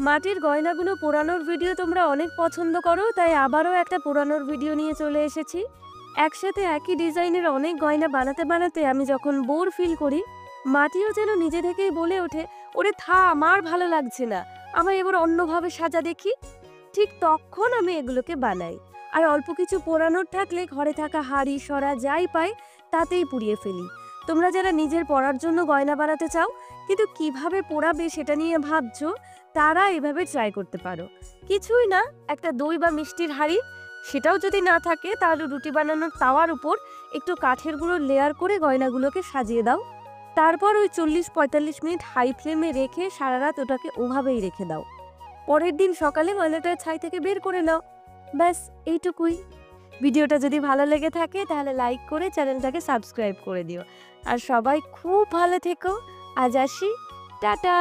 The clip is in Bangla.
মাটির গয়নাগুলো পোড়ানোর ভিডিও তোমরা অনেক পছন্দ করো, তাই আবারও একটা পোড়ানোর ভিডিও নিয়ে চলে এসেছি। একসাথে একই ডিজাইনের অনেক গয়না বানাতে বানাতে আমি যখন বোর ফিল করি, মাটিও যেন নিজে থেকেই বলে ওঠে, ওরে আমার ভালো লাগছে না, আমার এবার অন্যভাবে সাজা দেখি। ঠিক তখন আমি এগুলোকে বানাই। আর অল্প কিছু পোড়ানোর থাকলে ঘরে থাকা হাঁড়ি সরা যাই পাই তাতেই পুড়িয়ে ফেলি। তোমরা যারা নিজের পরার জন্য গয়না বানাতে চাও কিন্তু কিভাবে পোড়াবে সেটা নিয়ে ভাবছো, তারা এভাবে ট্রাই করতে পারো। কিছুই না, একটা দই বা মিষ্টির হাঁড়ি, সেটাও যদি না থাকে তাহলে রুটি বানানোর তাওয়ার উপর একটু কাঠের গুঁড়ো লেয়ার করে গয়নাগুলোকে সাজিয়ে দাও। তারপর ওই 40-45 মিনিট হাই ফ্লেমে রেখে সারা রাত ওটাকে ওভাবেই রেখে দাও। পরের দিন সকালে ময়লাটা ছাই থেকে বের করে নাও। ব্যাস, এইটুকুই। ভিডিওটা যদি ভালো লেগে থাকে তাহলে লাইক করে চ্যানেলটাকে সাবস্ক্রাইব করে দিও। আর সবাই খুব ভালো থেকো। আজ আসি, টাটা।